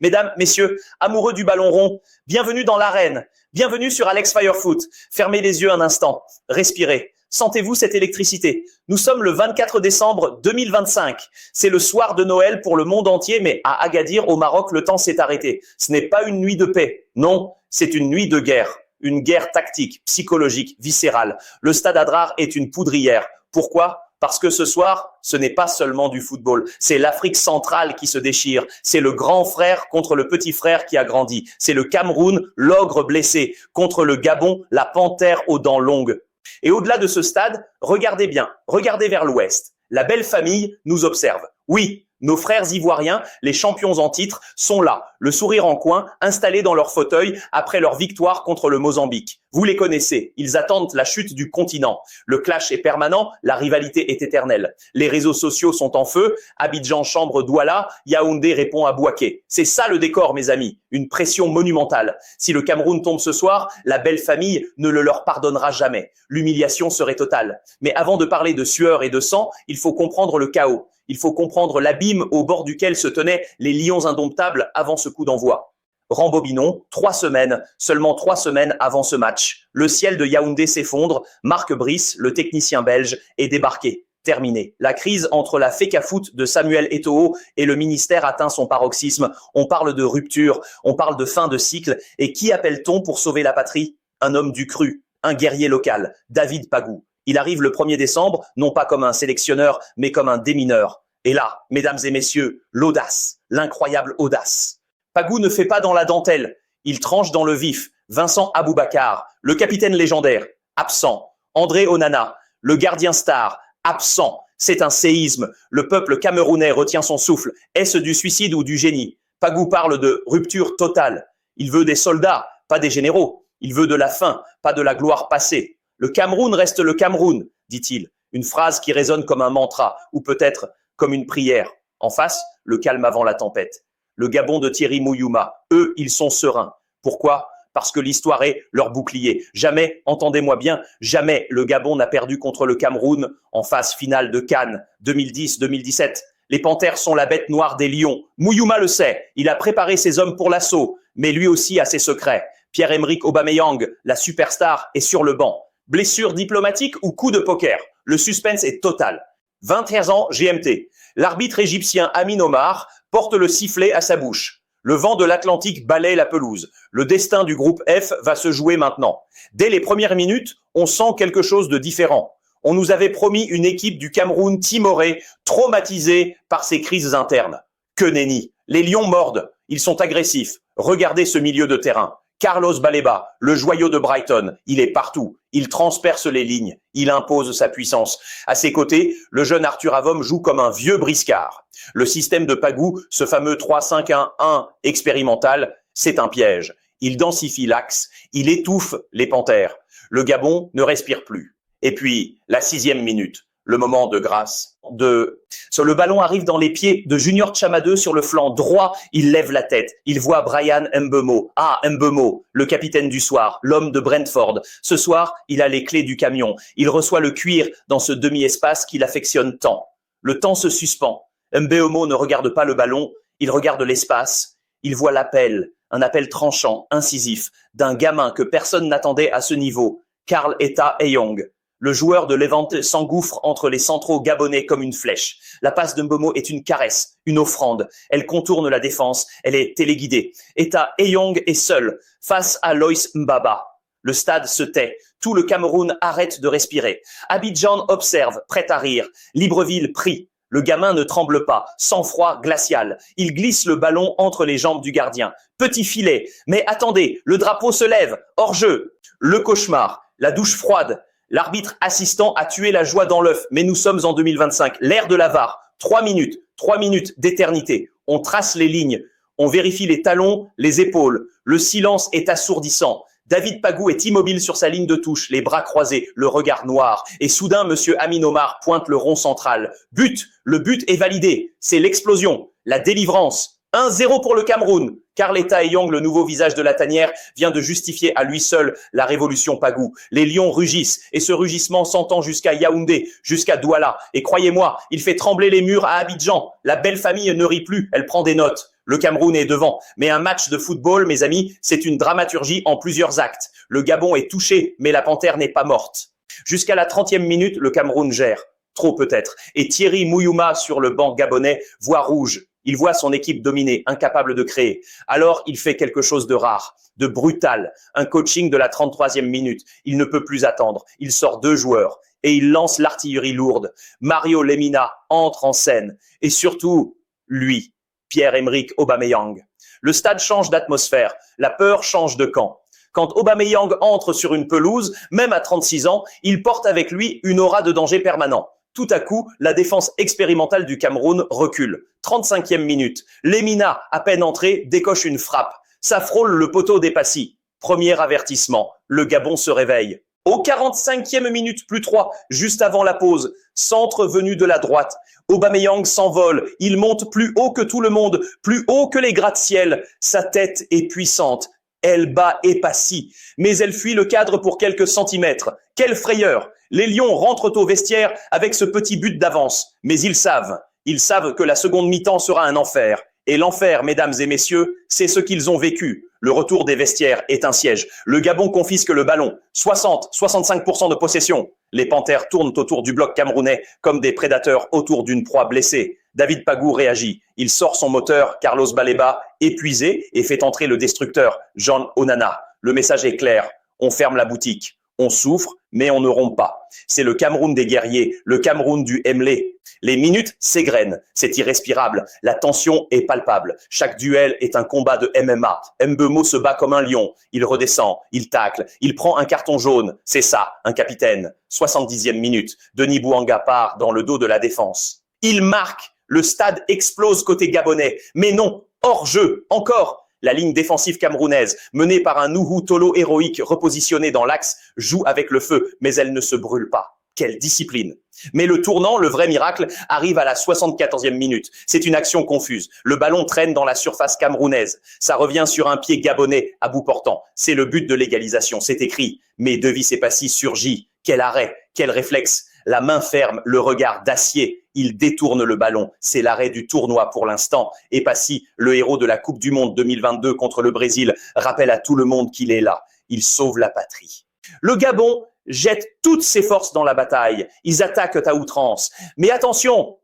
Mesdames, messieurs, amoureux du ballon rond, bienvenue dans l'arène, bienvenue sur Alex Firefoot. Fermez les yeux un instant, respirez. Sentez-vous cette électricité? Nous sommes le 24 décembre 2025. C'est le soir de Noël pour le monde entier, mais à Agadir, au Maroc, le temps s'est arrêté. Ce n'est pas une nuit de paix. Non, c'est une nuit de guerre. Une guerre tactique, psychologique, viscérale. Le stade Adrar est une poudrière. Pourquoi? Parce que ce soir, ce n'est pas seulement du football. C'est l'Afrique centrale qui se déchire. C'est le grand frère contre le petit frère qui a grandi. C'est le Cameroun, l'ogre blessé, contre le Gabon, la panthère aux dents longues. Et au-delà de ce stade, regardez bien, regardez vers l'ouest. La belle famille nous observe. Oui, nos frères ivoiriens, les champions en titre, sont là, le sourire en coin, installés dans leur fauteuil après leur victoire contre le Mozambique. Vous les connaissez, ils attendent la chute du continent. Le clash est permanent, la rivalité est éternelle. Les réseaux sociaux sont en feu, Abidjan chambre Douala, Yaoundé répond à Bouaké. C'est ça le décor, mes amis, une pression monumentale. Si le Cameroun tombe ce soir, la belle famille ne le leur pardonnera jamais. L'humiliation serait totale. Mais avant de parler de sueur et de sang, il faut comprendre le chaos. Il faut comprendre l'abîme au bord duquel se tenaient les lions indomptables avant ce coup d'envoi. Rembobinons, 3 semaines, seulement 3 semaines avant ce match. Le ciel de Yaoundé s'effondre, Marc Brice, le technicien belge, est débarqué. Terminé. La crise entre la FECAFOOT de Samuel Eto'o et le ministère atteint son paroxysme. On parle de rupture, on parle de fin de cycle. Et qui appelle-t-on pour sauver la patrie? Un homme du cru, un guerrier local, David Pagou. Il arrive le 1er décembre, non pas comme un sélectionneur, mais comme un démineur. Et là, mesdames et messieurs, l'audace, l'incroyable audace. Pagou ne fait pas dans la dentelle, il tranche dans le vif. Vincent Aboubakar, le capitaine légendaire, absent. André Onana, le gardien star, absent. C'est un séisme. Le peuple camerounais retient son souffle. Est-ce du suicide ou du génie? Pagou parle de rupture totale. Il veut des soldats, pas des généraux. Il veut de la fin, pas de la gloire passée. Le Cameroun reste le Cameroun, dit-il. Une phrase qui résonne comme un mantra, ou peut-être comme une prière. En face, le calme avant la tempête. Le Gabon de Thierry Mouyouma, eux, ils sont sereins. Pourquoi? Parce que l'histoire est leur bouclier. Jamais, entendez-moi bien, jamais le Gabon n'a perdu contre le Cameroun en phase finale de Cannes 2010-2017. Les Panthères sont la bête noire des lions. Mouyouma le sait, il a préparé ses hommes pour l'assaut, mais lui aussi a ses secrets. Pierre-Emerick Aubameyang, la superstar, est sur le banc. Blessure diplomatique ou coup de poker? Le suspense est total. 21 ans GMT. L'arbitre égyptien Amin Omar porte le sifflet à sa bouche. Le vent de l'Atlantique balaye la pelouse. Le destin du groupe F va se jouer maintenant. Dès les premières minutes, on sent quelque chose de différent. On nous avait promis une équipe du Cameroun timorée, traumatisée par ses crises internes. Que nenni. Les lions mordent. Ils sont agressifs. Regardez ce milieu de terrain. Carlos Baleba, le joyau de Brighton, il est partout. Il transperce les lignes. Il impose sa puissance. À ses côtés, le jeune Arthur Avom joue comme un vieux briscard. Le système de Pagou, ce fameux 3-5-1-1 expérimental, c'est un piège. Il densifie l'axe. Il étouffe les panthères. Le Gabon ne respire plus. Et puis, la 6e minute. Le moment de grâce. Le ballon arrive dans les pieds de Junior Tchamadeu sur le flanc droit. Il lève la tête. Il voit Brian Mbeumo. Ah, Mbeumo, le capitaine du soir, l'homme de Brentford. Ce soir, il a les clés du camion. Il reçoit le cuir dans ce demi-espace qu'il affectionne tant. Le temps se suspend. Mbeumo ne regarde pas le ballon. Il regarde l'espace. Il voit l'appel, un appel tranchant, incisif, d'un gamin que personne n'attendait à ce niveau. Karl Etta Eyong. Le joueur de Levante s'engouffre entre les centraux gabonais comme une flèche. La passe de Mbeumo est une caresse, une offrande. Elle contourne la défense, elle est téléguidée. Etta Eyong est seul face à Loïs Mbaba. Le stade se tait. Tout le Cameroun arrête de respirer. Abidjan observe, prêt à rire. Libreville prie. Le gamin ne tremble pas, sang-froid glacial. Il glisse le ballon entre les jambes du gardien. Petit filet. Mais attendez, le drapeau se lève. Hors jeu. Le cauchemar. La douche froide. L'arbitre assistant a tué la joie dans l'œuf, mais nous sommes en 2025, l'ère de la VAR. 3 minutes d'éternité. On trace les lignes, on vérifie les talons, les épaules. Le silence est assourdissant. David Pagou est immobile sur sa ligne de touche, les bras croisés, le regard noir. Et soudain, monsieur Amin Omar pointe le rond central. But, le but est validé. C'est l'explosion, la délivrance. 1-0 pour le Cameroun. Karl Etta Eyong, le nouveau visage de la tanière, vient de justifier à lui seul la révolution Pagou. Les lions rugissent et ce rugissement s'entend jusqu'à Yaoundé, jusqu'à Douala. Et croyez-moi, il fait trembler les murs à Abidjan. La belle famille ne rit plus, elle prend des notes. Le Cameroun est devant, mais un match de football, mes amis, c'est une dramaturgie en plusieurs actes. Le Gabon est touché, mais la panthère n'est pas morte. Jusqu'à la 30e minute, le Cameroun gère. Trop peut-être. Et Thierry Mouyouma sur le banc gabonais voit rouge. Il voit son équipe dominée, incapable de créer. Alors, il fait quelque chose de rare, de brutal. Un coaching de la 33e minute. Il ne peut plus attendre. Il sort 2 joueurs et il lance l'artillerie lourde. Mario Lemina entre en scène. Et surtout, lui, Pierre-Emerick Aubameyang. Le stade change d'atmosphère. La peur change de camp. Quand Aubameyang entre sur une pelouse, même à 36 ans, il porte avec lui une aura de danger permanent. Tout à coup, la défense expérimentale du Cameroun recule. 35e minute. Lemina, à peine entré, décoche une frappe. Ça frôle le poteau des Passy. Premier avertissement. Le Gabon se réveille. Au 45e minute plus 3, juste avant la pause, centre venu de la droite. Aubameyang s'envole. Il monte plus haut que tout le monde, plus haut que les gratte-ciel. Sa tête est puissante. Elle bat Passy, mais elle fuit le cadre pour quelques centimètres. Quelle frayeur! Les Lions rentrent au vestiaire avec ce petit but d'avance. Mais ils savent que la seconde mi-temps sera un enfer. Et l'enfer, mesdames et messieurs, c'est ce qu'ils ont vécu. Le retour des vestiaires est un siège. Le Gabon confisque le ballon. 60-65% de possession. Les panthères tournent autour du bloc camerounais comme des prédateurs autour d'une proie blessée. David Pagou réagit. Il sort son moteur, Carlos Baleba, épuisé, et fait entrer le destructeur, Jean Onana. Le message est clair. On ferme la boutique. On souffre, mais on ne rompt pas. C'est le Cameroun des guerriers, le Cameroun du Emlé. Les minutes s'égrènent, c'est irrespirable. La tension est palpable. Chaque duel est un combat de MMA. Mbeumo se bat comme un lion. Il redescend, il tacle, il prend un carton jaune. C'est ça, un capitaine. 70e minute. Denis Bouanga part dans le dos de la défense. Il marque. Le stade explose côté gabonais. Mais non, hors jeu, encore. La ligne défensive camerounaise, menée par un Nuhu Tolo héroïque repositionné dans l'axe, joue avec le feu, mais elle ne se brûle pas. Quelle discipline! Mais le tournant, le vrai miracle, arrive à la 74e minute. C'est une action confuse. Le ballon traîne dans la surface camerounaise. Ça revient sur un pied gabonais à bout portant. C'est le but de l'égalisation, c'est écrit. Mais Devis Passy surgit. Quel arrêt, quel réflexe! La main ferme, le regard d'acier. Il détourne le ballon. C'est l'arrêt du tournoi pour l'instant. Et Passy, le héros de la Coupe du Monde 2022 contre le Brésil, rappelle à tout le monde qu'il est là. Il sauve la patrie. Le Gabon jette toutes ses forces dans la bataille. Ils attaquent à outrance. Mais attention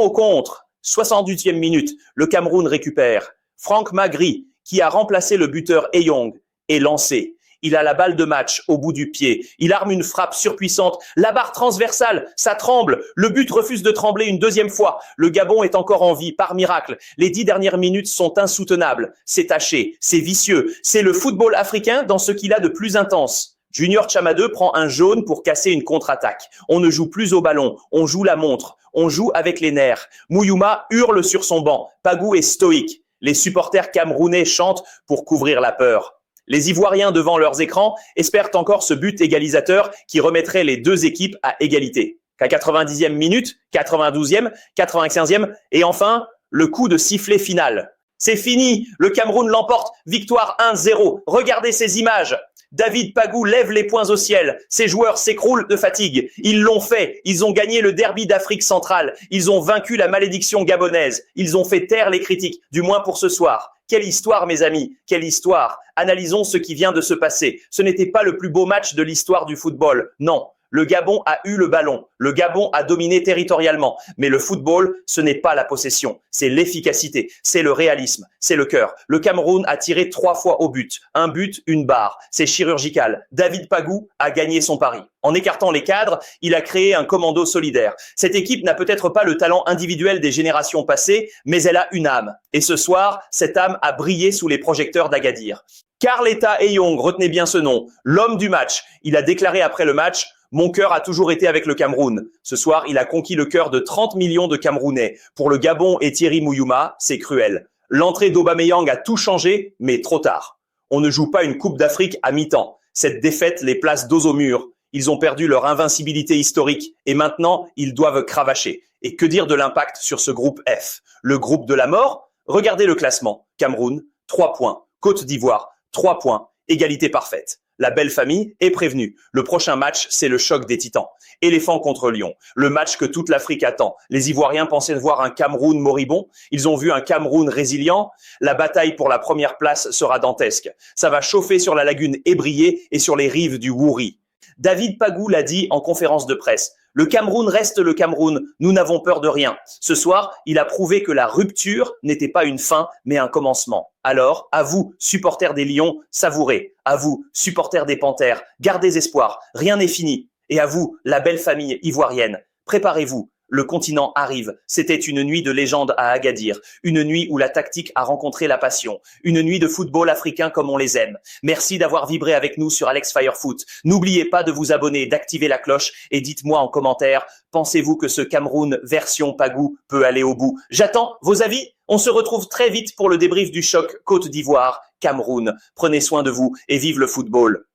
au contre. 68e minute, le Cameroun récupère. Franck Magri, qui a remplacé le buteur Eyong, est lancé. Il a la balle de match au bout du pied. Il arme une frappe surpuissante. La barre transversale, ça tremble. Le but refuse de trembler une deuxième fois. Le Gabon est encore en vie, par miracle. Les 10 dernières minutes sont insoutenables. C'est taché, c'est vicieux. C'est le football africain dans ce qu'il a de plus intense. Junior Chamadeu prend un jaune pour casser une contre-attaque. On ne joue plus au ballon, on joue la montre. On joue avec les nerfs. Mouyouma hurle sur son banc. Pagou est stoïque. Les supporters camerounais chantent pour couvrir la peur. Les Ivoiriens devant leurs écrans espèrent encore ce but égalisateur qui remettrait les deux équipes à égalité. Qu'à 90e minute, 92e, 95e et enfin, le coup de sifflet final. C'est fini, le Cameroun l'emporte, victoire 1-0. Regardez ces images. David Pagou lève les poings au ciel. Ses joueurs s'écroulent de fatigue. Ils l'ont fait. Ils ont gagné le derby d'Afrique centrale. Ils ont vaincu la malédiction gabonaise. Ils ont fait taire les critiques, du moins pour ce soir. Quelle histoire, mes amis, quelle histoire. Analysons ce qui vient de se passer. Ce n'était pas le plus beau match de l'histoire du football. Non, le Gabon a eu le ballon. Le Gabon a dominé territorialement. Mais le football, ce n'est pas la possession. C'est l'efficacité. C'est le réalisme. C'est le cœur. Le Cameroun a tiré 3 fois au but. Un but, une barre. C'est chirurgical. David Pagou a gagné son pari. En écartant les cadres, il a créé un commando solidaire. Cette équipe n'a peut-être pas le talent individuel des générations passées, mais elle a une âme. Et ce soir, cette âme a brillé sous les projecteurs d'Agadir. Carleta Eyong, retenez bien ce nom, l'homme du match. Il a déclaré après le match « Mon cœur a toujours été avec le Cameroun ». Ce soir, il a conquis le cœur de 30 millions de Camerounais. Pour le Gabon et Thierry Mouyouma, c'est cruel. L'entrée d'Aubameyang a tout changé, mais trop tard. On ne joue pas une Coupe d'Afrique à mi-temps. Cette défaite les place dos au mur. Ils ont perdu leur invincibilité historique et maintenant, ils doivent cravacher. Et que dire de l'impact sur ce groupe F? Le groupe de la mort? Regardez le classement. Cameroun, 3 points. Côte d'Ivoire, 3 points. Égalité parfaite. La belle famille est prévenue. Le prochain match, c'est le choc des titans. Éléphant contre lion. Le match que toute l'Afrique attend. Les Ivoiriens pensaient voir un Cameroun moribond. Ils ont vu un Cameroun résilient. La bataille pour la première place sera dantesque. Ça va chauffer sur la lagune ébriée et sur les rives du Wouri. David Pagou l'a dit en conférence de presse. Le Cameroun reste le Cameroun. Nous n'avons peur de rien. Ce soir, il a prouvé que la rupture n'était pas une fin, mais un commencement. Alors, à vous, supporters des Lions, savourez. À vous, supporters des Panthères, gardez espoir. Rien n'est fini. Et à vous, la belle famille ivoirienne, préparez-vous. Le continent arrive. C'était une nuit de légende à Agadir. Une nuit où la tactique a rencontré la passion. Une nuit de football africain comme on les aime. Merci d'avoir vibré avec nous sur Alex Fire Foot. N'oubliez pas de vous abonner, d'activer la cloche et dites-moi en commentaire, pensez-vous que ce Cameroun version Pagou peut aller au bout? J'attends vos avis. On se retrouve très vite pour le débrief du choc Côte d'Ivoire, Cameroun. Prenez soin de vous et vive le football.